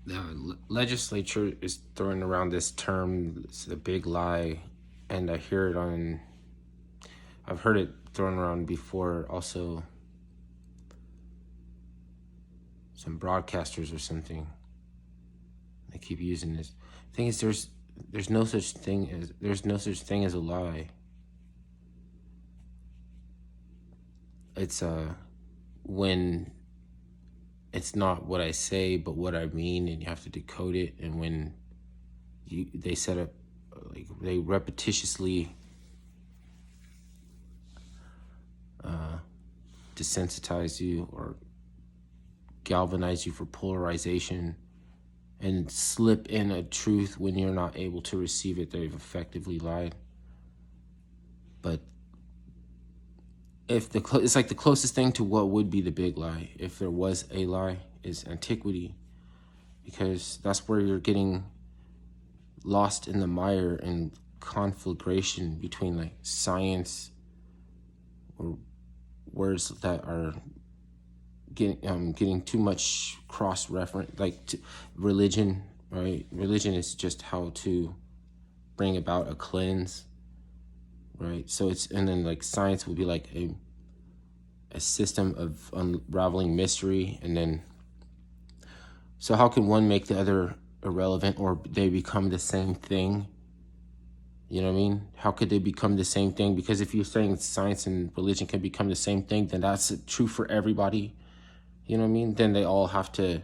The legislature is throwing around this term, it's the big lie, and I've heard it thrown around before. Also, some broadcasters or something, they keep using this. Thing is, there's no such thing as a lie. It's when it's not what I say, but what I mean, and you have to decode it. And when they set up, like they repetitiously desensitize you or galvanize you for polarization and slip in a truth when you're not able to receive it, they've effectively lied. But it's like the closest thing to what would be the big lie, if there was a lie, is antiquity, because that's where you're getting lost in the mire and conflagration between like science or words that are getting too much cross-reference, like religion, right? Religion is just how to bring about a cleanse, right? So and then like science would be like a system of unraveling mystery, and then so how can one make the other irrelevant, or they become the same thing? You know what I mean? How could they become the same thing? Because if you're saying science and religion can become the same thing, then that's true for everybody. You know what I mean? Then they all have to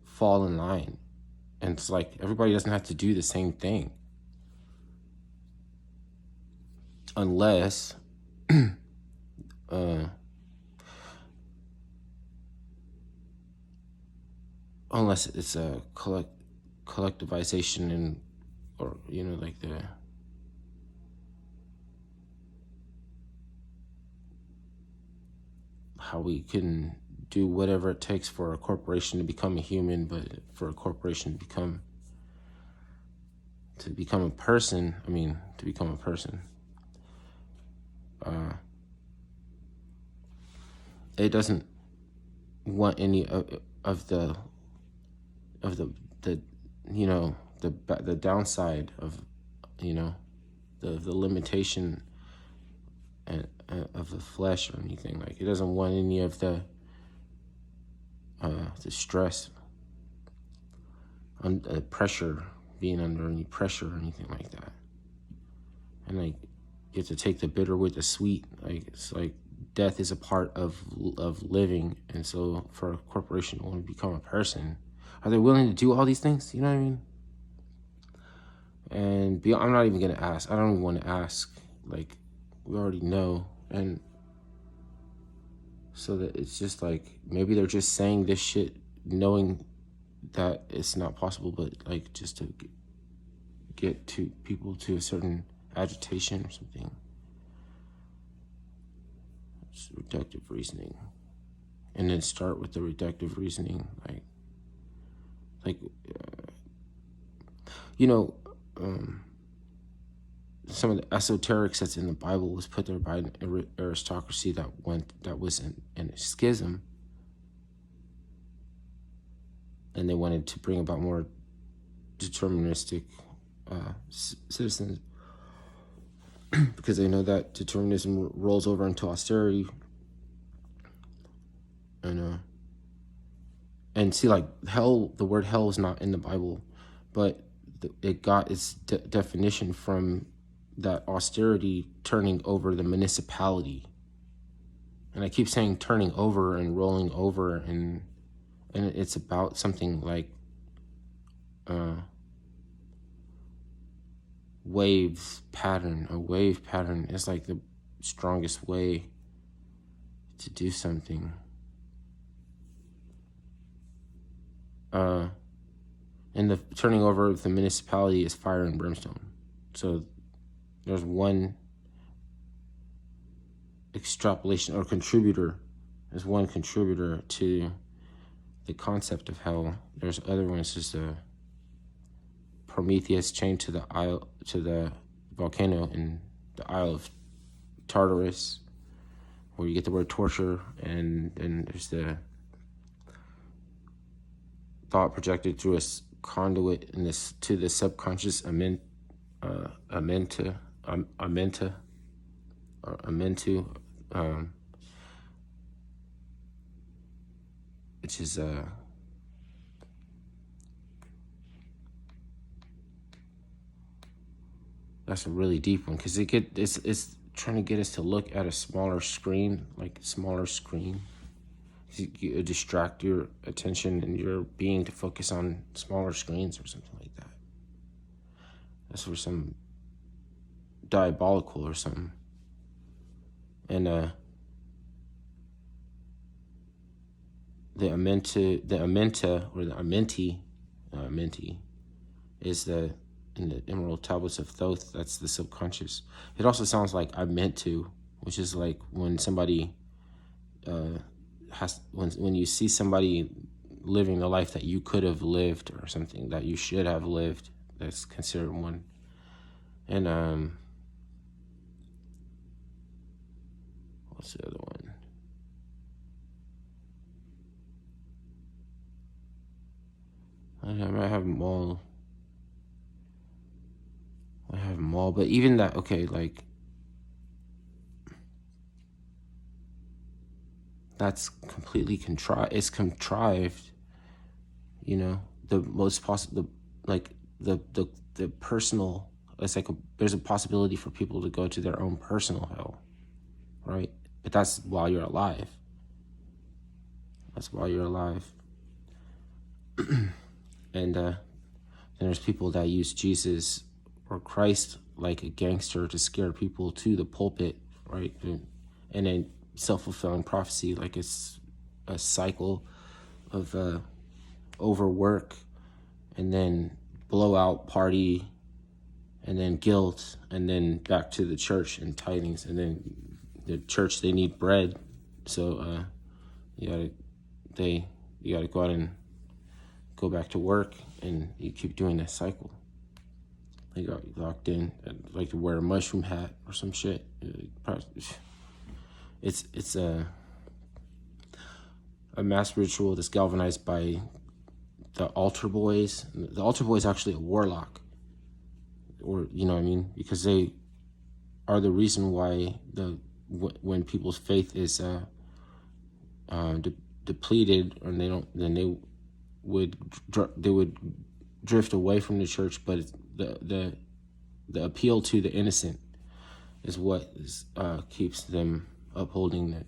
fall in line. And it's like everybody doesn't have to do the same thing. Unless unless it's a collectivization and, or like how we can do whatever it takes for a corporation to become a human, but for a corporation to become a person, it doesn't want any of the the downside of the limitation of the flesh or anything. Like, it doesn't want any of the stress on pressure, being under any pressure or anything like that. And like, you have to take the bitter with the sweet. Like, it's like death is a part of living, and so for a corporation to want to become a person, are they willing to do all these things? You know what I mean? And I'm not even gonna ask. I don't even want to ask. Like, we already know, and so that it's just like maybe they're just saying this shit knowing that it's not possible, but like just to get to people to a certain agitation or something. It's reductive reasoning, and then start with the reductive reasoning, like some of the esoterics that's in the Bible was put there by an aristocracy that was in a schism, and they wanted to bring about more deterministic citizens because they know that determinism rolls over into austerity, and see, like, hell, the word hell is not in the Bible, but it got its definition from that austerity turning over the municipality. And I keep saying turning over and rolling over, and it's about something like wave pattern. A wave pattern is like the strongest way to do something. And the turning over of the municipality is fire and brimstone. So there's one extrapolation or contributor. There's one contributor to the concept of hell. There's other ones, just Prometheus chained to the volcano in the Isle of Tartarus, where you get the word torture, and then there's thought projected through a conduit in this to the subconscious amenta, or amentu, which is that's a really deep one, because it's trying to get us to look at a smaller screen, You distract your attention and your being to focus on smaller screens or something like that. That's for some diabolical or something. And the amenta or the amenti is in the Emerald Tablets of Thoth. That's the subconscious. It also sounds like I meant to, which is like when somebody when you see somebody living the life that you could have lived, or something that you should have lived, that's considered one. And what's the other one? I might have them all. But even that, okay, like, that's completely contrived. It's contrived, the most possible, like the personal. It's like there's a possibility for people to go to their own personal hell, right? But that's while you're alive. And then there's people that use Jesus or Christ like a gangster to scare people to the pulpit, right? And then self-fulfilling prophecy, like it's a cycle of overwork, and then blowout party, and then guilt, and then back to the church and tithings, and then the church, they need bread, so you gotta go out and go back to work, and you keep doing that cycle. They got locked in, like to wear a mushroom hat or some shit. It's a mass ritual that's galvanized by the altar boys. The altar boy is actually a warlock, or you know what I mean, because they are the reason why when people's faith is depleted, or they would drift away from the church. But it's the appeal to the innocent is what keeps them upholding it.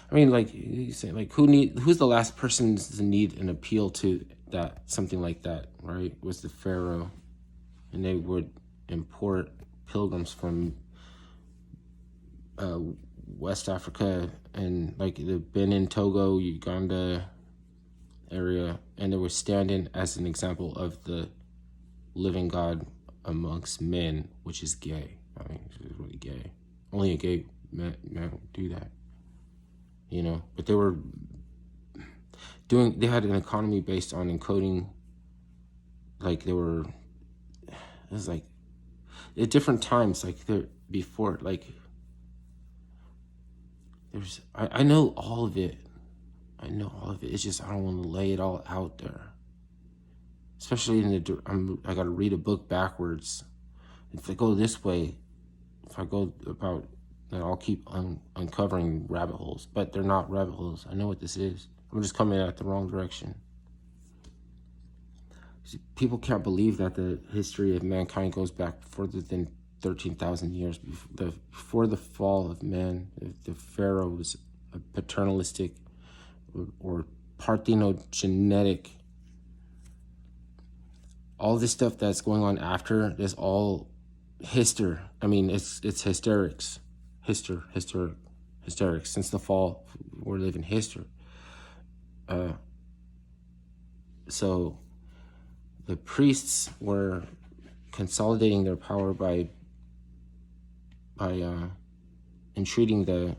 I mean, like you say, like who's the last person to need an appeal to that, something like that, right? Was the pharaoh, and they would import pilgrims from West Africa and like the Benin, Togo, Uganda area, and they were standing as an example of the living God amongst men, which is gay. I mean, it's really gay. Only a gay man would do that, But they were they had an economy based on encoding. Like it was like at different times, like there before, like I know all of it. It's just I don't want to lay it all out there. Especially I got to read a book backwards. If I go this way, if I go about, then I'll keep uncovering rabbit holes. But they're not rabbit holes. I know what this is. I'm just coming at the wrong direction. See, people can't believe that the history of mankind goes back further than 13,000 years before the fall of man. The pharaoh was a paternalistic or parthenogenetic. All this stuff that's going on after is all hysterics. I mean, it's hysterics. Hysterics. Since the fall, we're living history. So the priests were consolidating their power by entreating the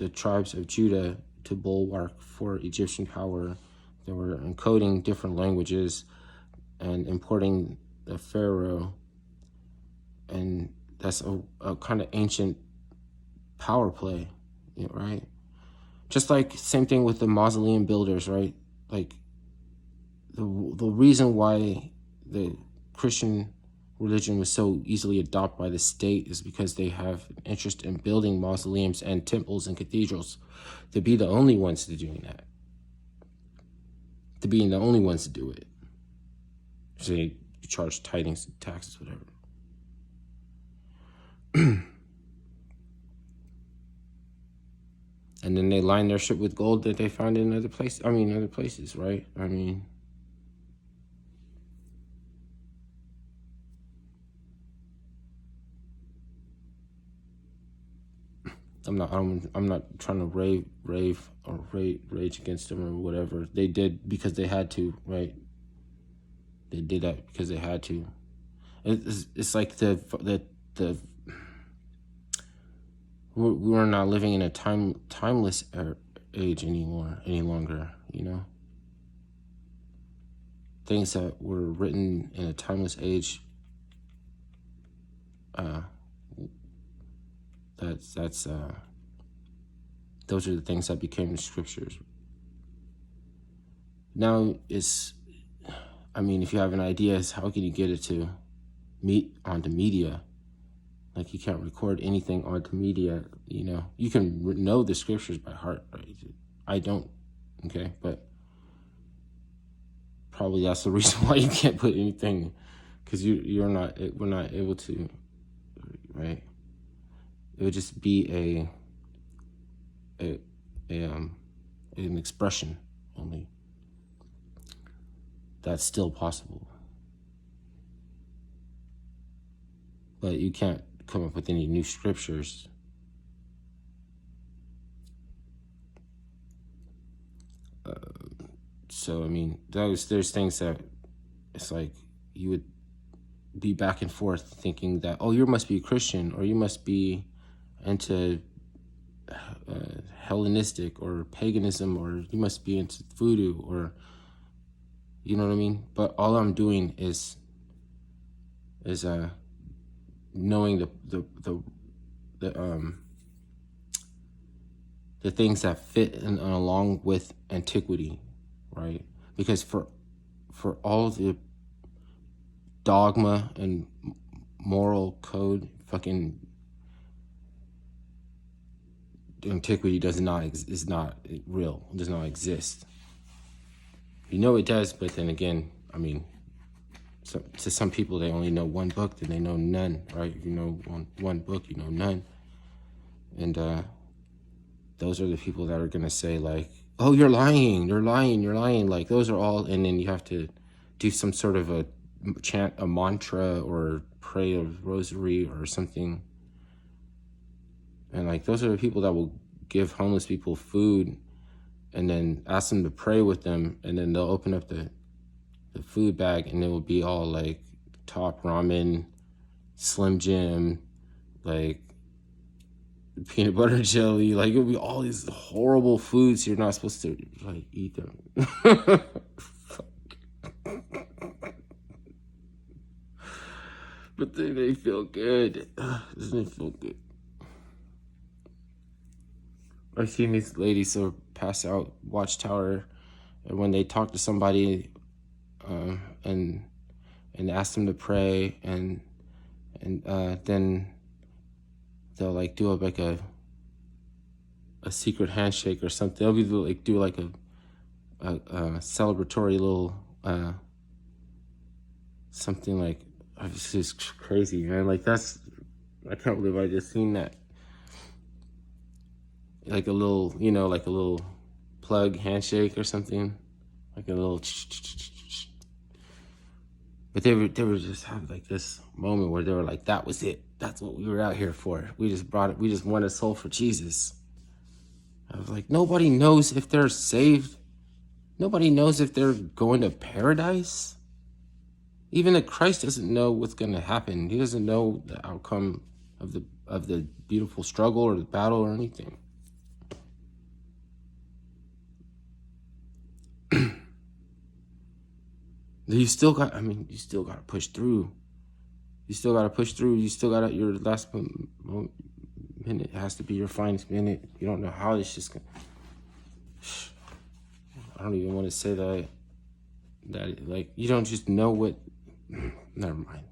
tribes of Judah to bulwark for Egyptian power. They were encoding different languages and importing the pharaoh, and that's a kind of ancient power play. right? Just like same thing with the mausoleum builders, right? Like the reason why the Christian religion was so easily adopted by the state is because they have an interest in building mausoleums and temples and cathedrals to be the only ones to doing that, to being the only ones to do it. So you charge tithings, taxes, whatever. And then they line their shit with gold that they found in other places. Other places, right? I'm not trying to rave or rage against them or whatever. They did because they had to, right? They did that because they had to. It's like the we're not living in a timeless age any longer. Things that were written in a timeless age. Those are the things that became the scriptures. Now if you have an idea, how can you get it to onto media? Like you can't record anything onto media, You can know the scriptures by heart, right? I don't, okay? But probably that's the reason why you can't put anything, because we're not able to, right? It would just be an expression only. That's still possible. But you can't come up with any new scriptures. So, there's things that it's like you would be back and forth thinking that, oh, you must be a Christian, or you must be into Hellenistic or paganism, or you must be into voodoo, or you know what I mean? But all I'm doing is knowing the things that fit in along with antiquity, right? Because for all the dogma and moral code, fucking antiquity is not real. It does not exist. It does, but then again, to some people, they only know one book, then they know none, right? If you know one book, you know none. And those are the people that are going to say, like, oh, you're lying. Like, those are all, and then you have to do some sort of a chant, a mantra, or pray a rosary or something. And, like, those are the people that will give homeless people food and then ask them to pray with them, and then they'll open up the food bag, and it will be all like top ramen, Slim Jim, like peanut butter jelly, like it'll be all these horrible foods you're not supposed to like eat them. But then they feel good. Doesn't it feel good? I've seen these ladies so pass out Watchtower, and when they talk to somebody and ask them to pray, and then they'll like do like a secret handshake or something. They'll be like do like a celebratory little something like, it's just crazy, man. Like I can't believe I just seen that. Like a little, like a little plug handshake or something, like a little. But they were just have like this moment where they were like, that was it. That's what we were out here for. We just brought it. We just won a soul for Jesus. I was like, nobody knows if they're saved. Nobody knows if they're going to paradise. Even the Christ doesn't know what's going to happen. He doesn't know the outcome of the beautiful struggle or the battle or anything. You still got to push through. You still got to push through. You still got your last minute has to be your finest minute. You don't know how this just gonna... I don't even want to say that, like, you don't just know what... Never mind.